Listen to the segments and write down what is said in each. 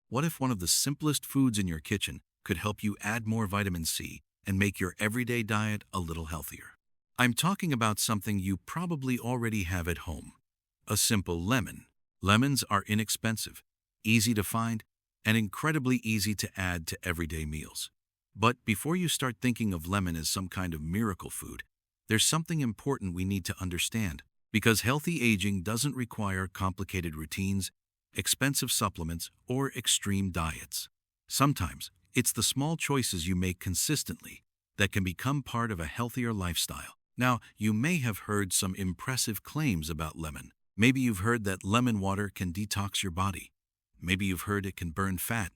What if one of the simplest foods in your kitchen could help you add more vitamin C and make your everyday diet a little healthier? I'm talking about something you probably already have at home: a simple lemon. Lemons are inexpensive, easy to find, and incredibly easy to add to everyday meals. But before you start thinking of lemon as some kind of miracle food, there's something important we need to understand. Because healthy aging doesn't require complicated routines, expensive supplements, or extreme diets. Sometimes, it's the small choices you make consistently that can become part of a healthier lifestyle. Now, you may have heard some impressive claims about lemon. Maybe you've heard that lemon water can detox your body. Maybe you've heard it can burn fat,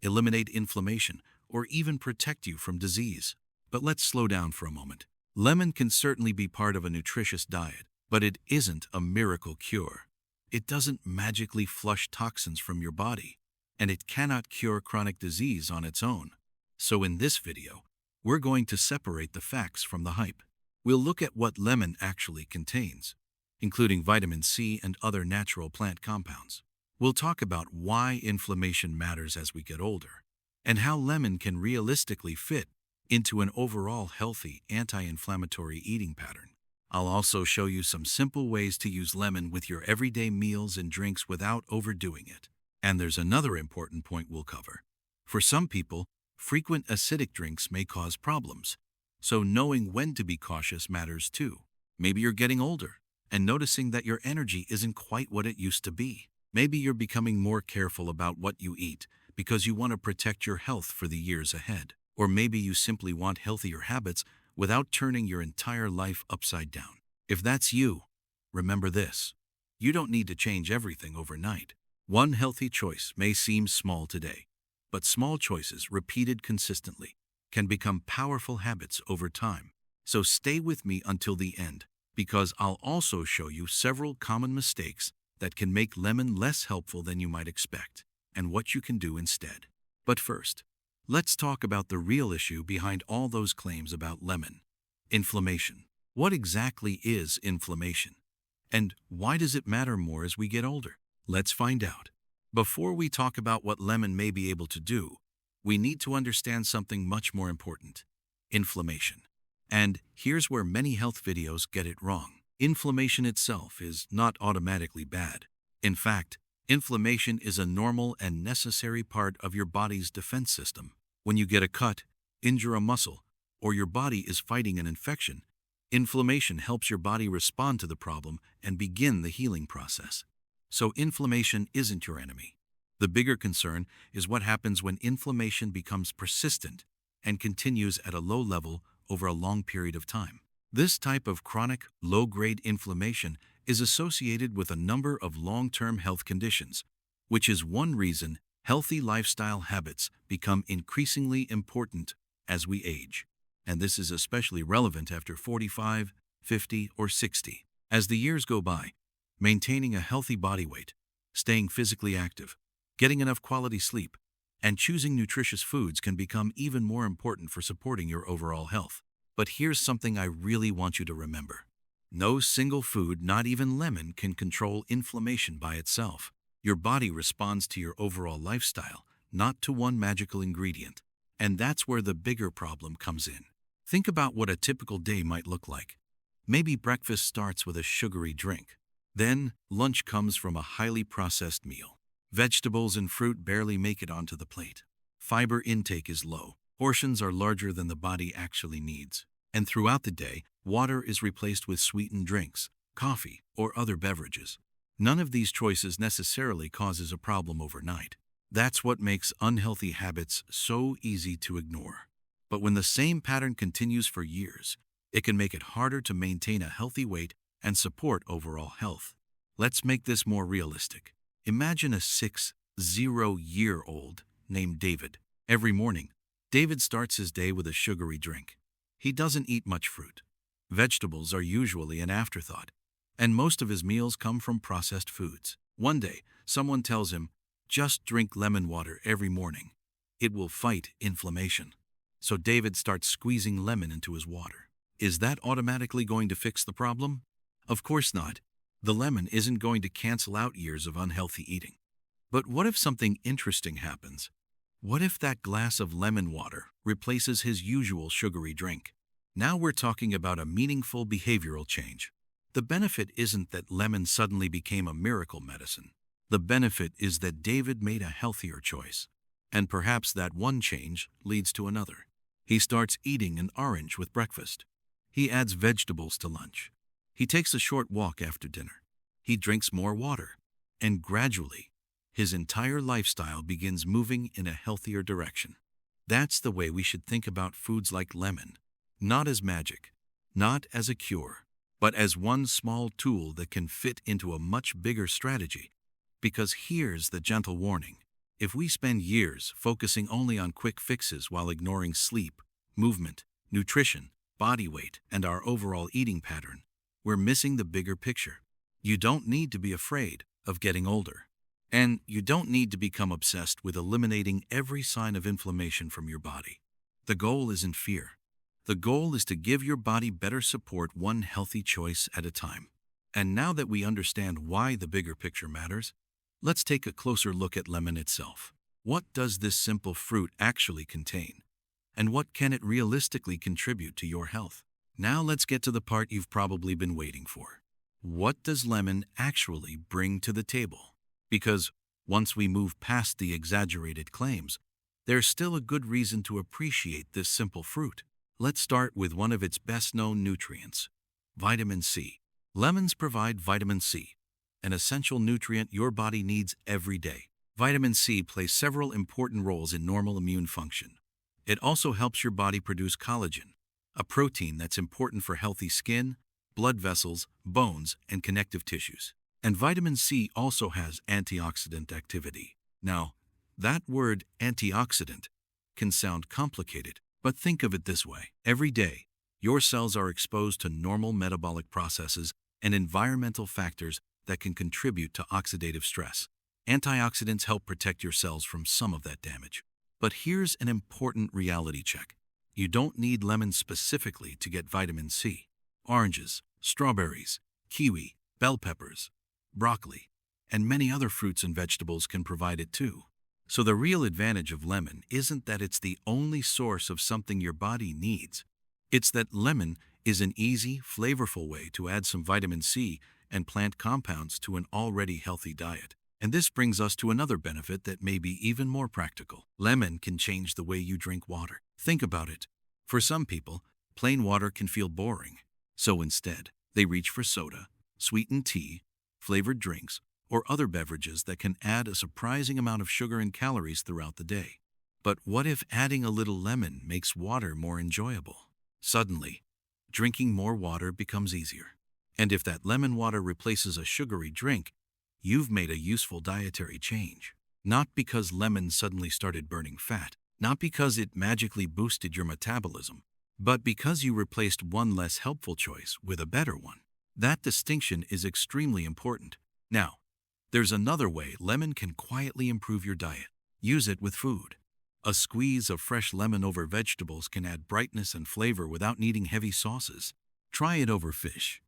eliminate inflammation, or even protect you from disease. But let's slow down for a moment. Lemon can certainly be part of a nutritious diet, but it isn't a miracle cure. It doesn't magically flush toxins from your body, and it cannot cure chronic disease on its own. So in this video, we're going to separate the facts from the hype. We'll look at what lemon actually contains, including vitamin C and other natural plant compounds. We'll talk about why inflammation matters as we get older, and how lemon can realistically fit into an overall healthy anti-inflammatory eating pattern. I'll also show you some simple ways to use lemon with your everyday meals and drinks without overdoing it. And there's another important point we'll cover. For some people, frequent acidic drinks may cause problems, so knowing when to be cautious matters too. Maybe you're getting older and noticing that your energy isn't quite what it used to be. Maybe you're becoming more careful about what you eat because you want to protect your health for the years ahead. Or maybe you simply want healthier habits without turning your entire life upside down. If that's you, remember this: you don't need to change everything overnight. One healthy choice may seem small today, but small choices repeated consistently can become powerful habits over time. So stay with me until the end, because I'll also show you several common mistakes that can make lemon less helpful than you might expect, and what you can do instead. But first, let's talk about the real issue behind all those claims about lemon: inflammation. What exactly is inflammation? And why does it matter more as we get older? Let's find out. Before we talk about what lemon may be able to do, we need to understand something much more important: inflammation. And here's where many health videos get it wrong. Inflammation itself is not automatically bad. In fact, inflammation is a normal and necessary part of your body's defense system. When you get a cut, injure a muscle, or your body is fighting an infection, inflammation helps your body respond to the problem and begin the healing process. So inflammation isn't your enemy. The bigger concern is what happens when inflammation becomes persistent and continues at a low level over a long period of time. This type of chronic, low-grade inflammation is associated with a number of long-term health conditions, which is one reason healthy lifestyle habits become increasingly important as we age. And this is especially relevant after 45, 50, or 60. As the years go by, maintaining a healthy body weight, staying physically active, getting enough quality sleep, and choosing nutritious foods can become even more important for supporting your overall health. But here's something I really want you to remember. No single food, not even lemon, can control inflammation by itself. Your body responds to your overall lifestyle, not to one magical ingredient. And that's where the bigger problem comes in. Think about what a typical day might look like. Maybe breakfast starts with a sugary drink. Then, lunch comes from a highly processed meal. Vegetables and fruit barely make it onto the plate. Fiber intake is low. Portions are larger than the body actually needs. And throughout the day, water is replaced with sweetened drinks, coffee, or other beverages. None of these choices necessarily causes a problem overnight. That's what makes unhealthy habits so easy to ignore. But when the same pattern continues for years, it can make it harder to maintain a healthy weight and support overall health. Let's make this more realistic. Imagine a 60-year-old named David. Every morning, David starts his day with a sugary drink. He doesn't eat much fruit. Vegetables are usually an afterthought, and most of his meals come from processed foods. One day, someone tells him, "Just drink lemon water every morning. It will fight inflammation." So David starts squeezing lemon into his water. Is that automatically going to fix the problem? Of course not. The lemon isn't going to cancel out years of unhealthy eating. But what if something interesting happens? What if that glass of lemon water replaces his usual sugary drink? Now we're talking about a meaningful behavioral change. The benefit isn't that lemon suddenly became a miracle medicine. The benefit is that David made a healthier choice. And perhaps that one change leads to another. He starts eating an orange with breakfast. He adds vegetables to lunch. He takes a short walk after dinner. He drinks more water. And gradually, his entire lifestyle begins moving in a healthier direction. That's the way we should think about foods like lemon. Not as magic, not as a cure, but as one small tool that can fit into a much bigger strategy. Because here's the gentle warning. If we spend years focusing only on quick fixes while ignoring sleep, movement, nutrition, body weight, and our overall eating pattern, we're missing the bigger picture. You don't need to be afraid of getting older. And you don't need to become obsessed with eliminating every sign of inflammation from your body. The goal isn't fear. The goal is to give your body better support one healthy choice at a time. And now that we understand why the bigger picture matters, let's take a closer look at lemon itself. What does this simple fruit actually contain? And what can it realistically contribute to your health? Now let's get to the part you've probably been waiting for. What does lemon actually bring to the table? Because once we move past the exaggerated claims, there's still a good reason to appreciate this simple fruit. Let's start with one of its best-known nutrients, vitamin C. Lemons provide vitamin C, an essential nutrient your body needs every day. Vitamin C plays several important roles in normal immune function. It also helps your body produce collagen, a protein that's important for healthy skin, blood vessels, bones, and connective tissues. And vitamin C also has antioxidant activity. Now, that word antioxidant can sound complicated, but think of it this way. Every day, your cells are exposed to normal metabolic processes and environmental factors that can contribute to oxidative stress. Antioxidants help protect your cells from some of that damage. But here's an important reality check. You don't need lemons specifically to get vitamin C. Oranges, strawberries, kiwi, bell peppers, broccoli, and many other fruits and vegetables can provide it too. So the real advantage of lemon isn't that it's the only source of something your body needs. It's that lemon is an easy, flavorful way to add some vitamin C and plant compounds to an already healthy diet. And this brings us to another benefit that may be even more practical. Lemon can change the way you drink water. Think about it. For some people, plain water can feel boring. So instead, they reach for soda, sweetened tea, flavored drinks, or other beverages that can add a surprising amount of sugar and calories throughout the day. But what if adding a little lemon makes water more enjoyable? Suddenly, drinking more water becomes easier. And if that lemon water replaces a sugary drink, you've made a useful dietary change. Not because lemon suddenly started burning fat, not because it magically boosted your metabolism, but because you replaced one less helpful choice with a better one. That distinction is extremely important. Now, there's another way lemon can quietly improve your diet. Use it with food. A squeeze of fresh lemon over vegetables can add brightness and flavor without needing heavy sauces. Try it over fish.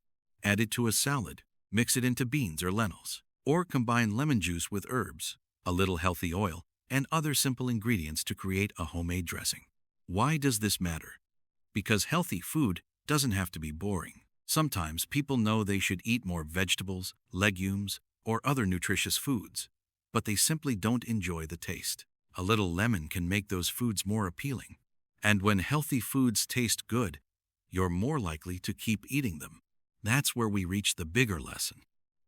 Add it to a salad. Mix it into beans or lentils. Or combine lemon juice with herbs, a little healthy oil, and other simple ingredients to create a homemade dressing. Why does this matter? Because healthy food doesn't have to be boring. Sometimes people know they should eat more vegetables, legumes, or other nutritious foods, but they simply don't enjoy the taste. A little lemon can make those foods more appealing. And when healthy foods taste good, you're more likely to keep eating them. That's where we reach the bigger lesson.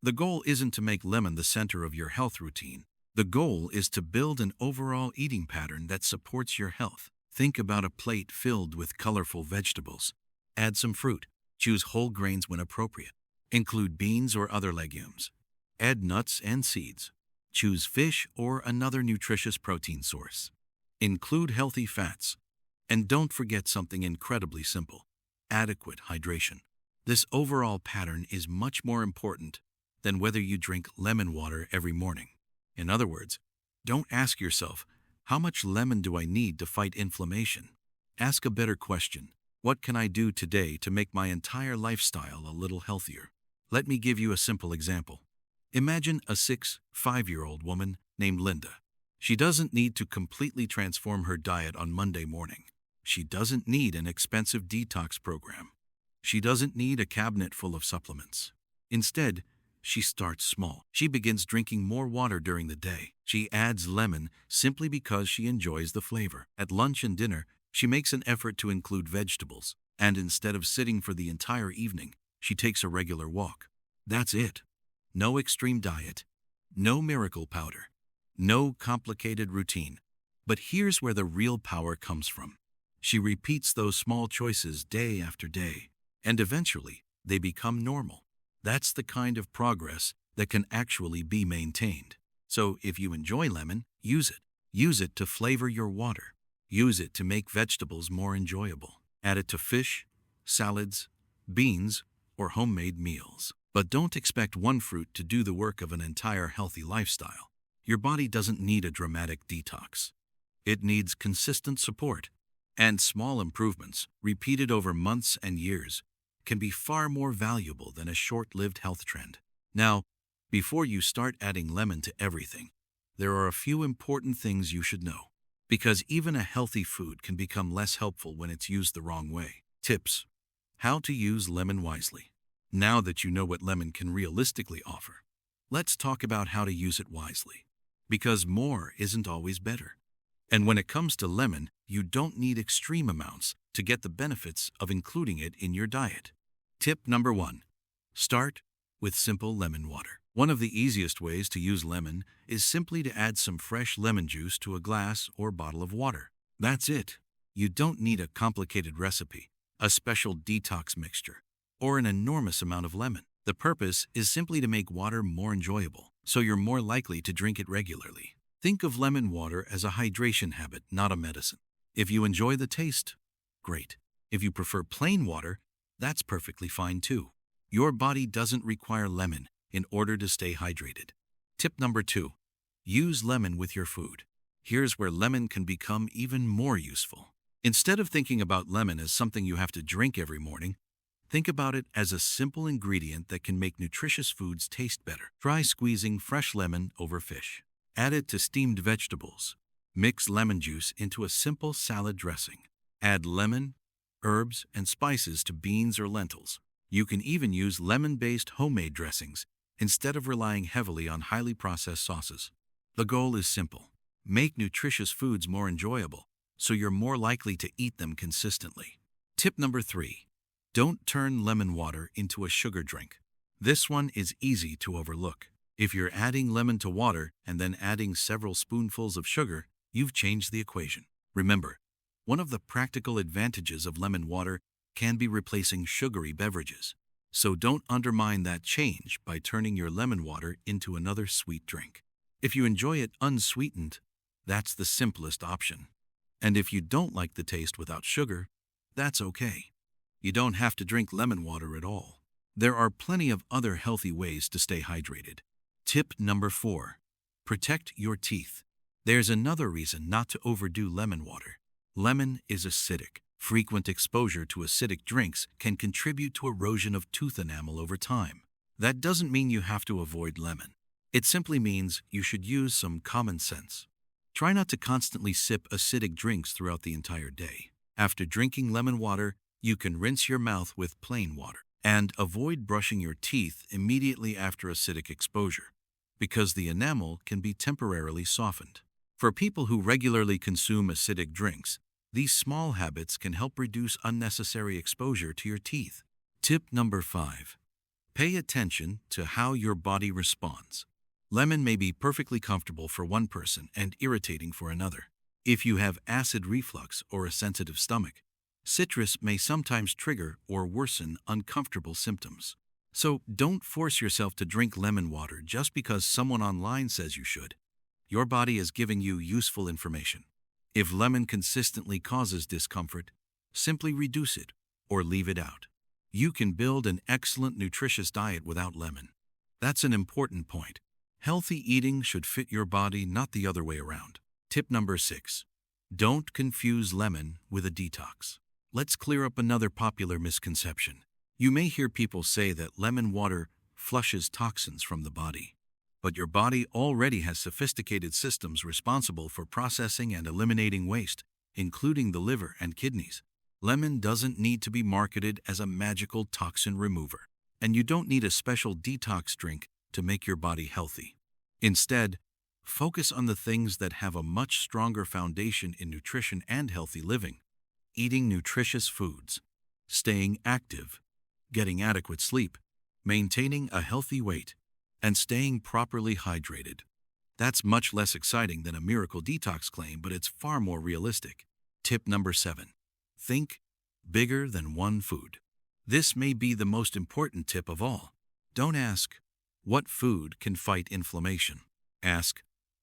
The goal isn't to make lemon the center of your health routine. The goal is to build an overall eating pattern that supports your health. Think about a plate filled with colorful vegetables. Add some fruit. Choose whole grains when appropriate. Include beans or other legumes. Add nuts and seeds. Choose fish or another nutritious protein source. Include healthy fats. And don't forget something incredibly simple: adequate hydration. This overall pattern is much more important than whether you drink lemon water every morning. In other words, don't ask yourself, how much lemon do I need to fight inflammation? Ask a better question: what can I do today to make my entire lifestyle a little healthier? Let me give you a simple example. Imagine a 5-year-old woman named Linda. She doesn't need to completely transform her diet on Monday morning. She doesn't need an expensive detox program. She doesn't need a cabinet full of supplements. Instead, she starts small. She begins drinking more water during the day. She adds lemon simply because she enjoys the flavor. At lunch and dinner, she makes an effort to include vegetables. And instead of sitting for the entire evening, she takes a regular walk. That's it. No extreme diet. No miracle powder. No complicated routine. But here's where the real power comes from. She repeats those small choices day after day, and eventually they become normal. That's the kind of progress that can actually be maintained. So if you enjoy lemon, use it. Use it to flavor your water. Use it to make vegetables more enjoyable. Add it to fish, salads, beans, or homemade meals. But don't expect one fruit to do the work of an entire healthy lifestyle. Your body doesn't need a dramatic detox. It needs consistent support. And small improvements, repeated over months and years, can be far more valuable than a short-lived health trend. Now, before you start adding lemon to everything, there are a few important things you should know. Because even a healthy food can become less helpful when it's used the wrong way. Tips: how to use lemon wisely. Now that you know what lemon can realistically offer, let's talk about how to use it wisely. Because more isn't always better. And when it comes to lemon, you don't need extreme amounts to get the benefits of including it in your diet. Tip number 1. Start with simple lemon water. One of the easiest ways to use lemon is simply to add some fresh lemon juice to a glass or bottle of water. That's it. You don't need a complicated recipe, a special detox mixture, or an enormous amount of lemon. The purpose is simply to make water more enjoyable, so you're more likely to drink it regularly. Think of lemon water as a hydration habit, not a medicine. If you enjoy the taste, great. If you prefer plain water, that's perfectly fine too. Your body doesn't require lemon in order to stay hydrated. Tip number 2. Use lemon with your food. Here's where lemon can become even more useful. Instead of thinking about lemon as something you have to drink every morning, think about it as a simple ingredient that can make nutritious foods taste better. Try squeezing fresh lemon over fish. Add it to steamed vegetables. Mix lemon juice into a simple salad dressing. Add lemon, herbs, and spices to beans or lentils. You can even use lemon-based homemade dressings instead of relying heavily on highly processed sauces. The goal is simple. Make nutritious foods more enjoyable, so you're more likely to eat them consistently. Tip number 3. Don't turn lemon water into a sugar drink. This one is easy to overlook. If you're adding lemon to water and then adding several spoonfuls of sugar, you've changed the equation. Remember, one of the practical advantages of lemon water can be replacing sugary beverages. So don't undermine that change by turning your lemon water into another sweet drink. If you enjoy it unsweetened, that's the simplest option. And if you don't like the taste without sugar, that's okay. You don't have to drink lemon water at all. There are plenty of other healthy ways to stay hydrated. Tip number 4. Protect your teeth. There's another reason not to overdo lemon water. Lemon is acidic. Frequent exposure to acidic drinks can contribute to erosion of tooth enamel over time. That doesn't mean you have to avoid lemon. It simply means you should use some common sense. Try not to constantly sip acidic drinks throughout the entire day. After drinking lemon water, you can rinse your mouth with plain water. And avoid brushing your teeth immediately after acidic exposure, because the enamel can be temporarily softened. For people who regularly consume acidic drinks, these small habits can help reduce unnecessary exposure to your teeth. Tip number 5. Pay attention to how your body responds. Lemon may be perfectly comfortable for one person and irritating for another. If you have acid reflux or a sensitive stomach, citrus may sometimes trigger or worsen uncomfortable symptoms. So don't force yourself to drink lemon water just because someone online says you should. Your body is giving you useful information. If lemon consistently causes discomfort, simply reduce it or leave it out. You can build an excellent nutritious diet without lemon. That's an important point. Healthy eating should fit your body, not the other way around. Tip number 6. Don't confuse lemon with a detox. Let's clear up another popular misconception. You may hear people say that lemon water flushes toxins from the body. but your body already has sophisticated systems responsible for processing and eliminating waste, including the liver and kidneys. Lemon doesn't need to be marketed as a magical toxin remover, and you don't need a special detox drink to make your body healthy. Instead, focus on the things that have a much stronger foundation in nutrition and healthy living: eating nutritious foods, staying active, getting adequate sleep, maintaining a healthy weight, and staying properly hydrated. That's much less exciting than a miracle detox claim, but it's far more realistic. Tip number 7. Think bigger than one food. This may be the most important tip of all. Don't ask, what food can fight inflammation? Ask,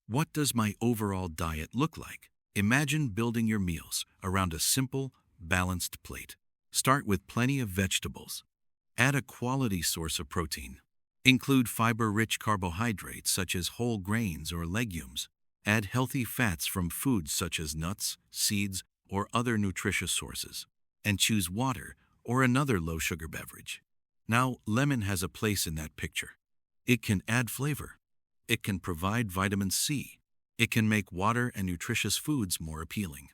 what does my overall diet look like? Imagine building your meals around a simple, balanced plate. Start with plenty of vegetables. Add a quality source of protein. Include fiber-rich carbohydrates such as whole grains or legumes. Add healthy fats from foods such as nuts, seeds, or other nutritious sources. And choose water or another low-sugar beverage. Now, lemon has a place in that picture. It can add flavor. It can provide vitamin C. It can make water and nutritious foods more appealing.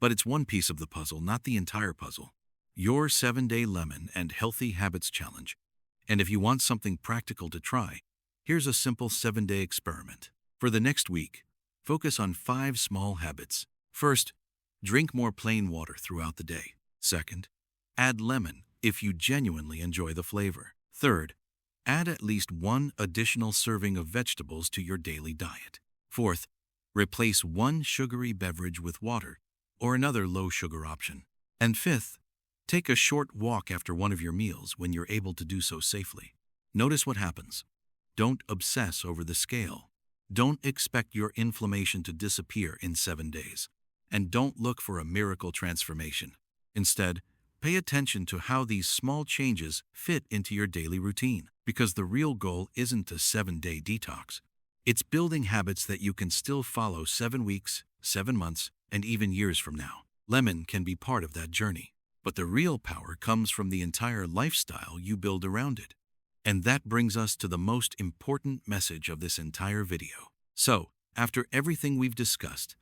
But it's one piece of the puzzle, not the entire puzzle. Your 7-Day Lemon and Healthy Habits Challenge. And if you want something practical to try, here's a simple 7-day experiment. For the next week, focus on 5 small habits. First, drink more plain water throughout the day. Second, add lemon if you genuinely enjoy the flavor. Third, add at least 1 additional serving of vegetables to your daily diet. Fourth, replace 1 sugary beverage with water or another low-sugar option. And fifth, take a short walk after one of your meals when you're able to do so safely. Notice what happens. Don't obsess over the scale. Don't expect your inflammation to disappear in 7 days. And don't look for a miracle transformation. Instead, pay attention to how these small changes fit into your daily routine. Because the real goal isn't a 7-day detox. It's building habits that you can still follow 7 weeks, 7 months, and even years from now. Lemon can be part of that journey. But the real power comes from the entire lifestyle you build around it. And that brings us to the most important message of this entire video. So, after everything we've discussed,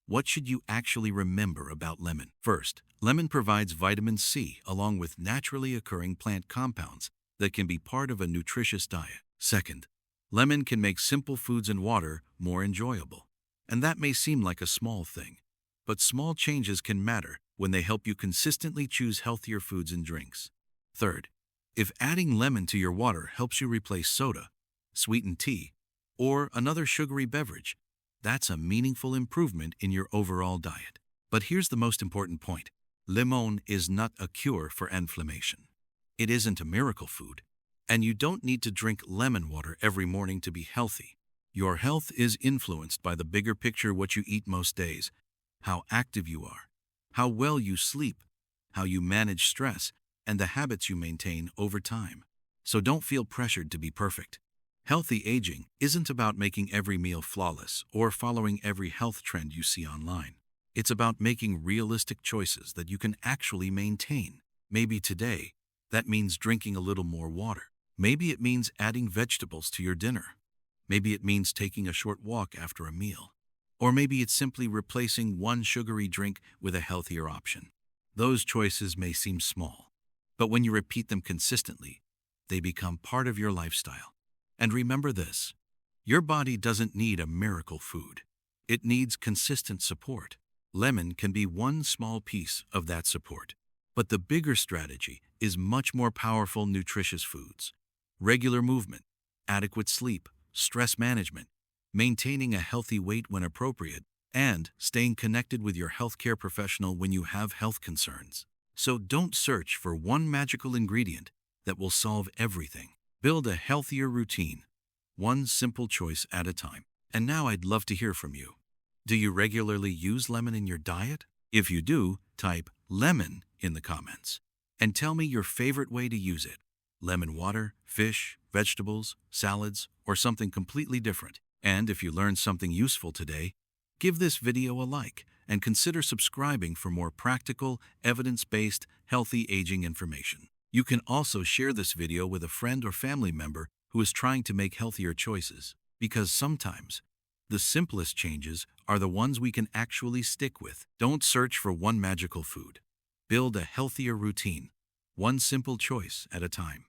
what should you actually remember about lemon? First, lemon provides vitamin C along with naturally occurring plant compounds that can be part of a nutritious diet. Second, lemon can make simple foods and water more enjoyable. And that may seem like a small thing, but small changes can matter when they help you consistently choose healthier foods and drinks. Third, if adding lemon to your water helps you replace soda, sweetened tea, or another sugary beverage, that's a meaningful improvement in your overall diet. But here's the most important point. Lemon is not a cure for inflammation. It isn't a miracle food, and you don't need to drink lemon water every morning to be healthy. Your health is influenced by the bigger picture: what you eat most days, how active you are, how well you sleep, how you manage stress, and the habits you maintain over time. So don't feel pressured to be perfect. Healthy aging isn't about making every meal flawless or following every health trend you see online. It's about making realistic choices that you can actually maintain. Maybe today, that means drinking a little more water. Maybe it means adding vegetables to your dinner. Maybe it means taking a short walk after a meal. Or maybe it's simply replacing 1 sugary drink with a healthier option. Those choices may seem small, but when you repeat them consistently, they become part of your lifestyle. And remember this, your body doesn't need a miracle food. It needs consistent support. Lemon can be one small piece of that support. But the bigger strategy is much more powerful: nutritious foods, regular movement, adequate sleep, stress management, maintaining a healthy weight when appropriate, and staying connected with your healthcare professional when you have health concerns. So don't search for one magical ingredient that will solve everything. Build a healthier routine, one simple choice at a time. And now I'd love to hear from you. Do you regularly use lemon in your diet? If you do, type lemon in the comments and tell me your favorite way to use it. Lemon water, fish, vegetables, salads, or something completely different. And if you learned something useful today, give this video a like and consider subscribing for more practical, evidence-based, healthy aging information. You can also share this video with a friend or family member who is trying to make healthier choices. Because sometimes, the simplest changes are the ones we can actually stick with. Don't search for one magical food. Build a healthier routine, one simple choice at a time.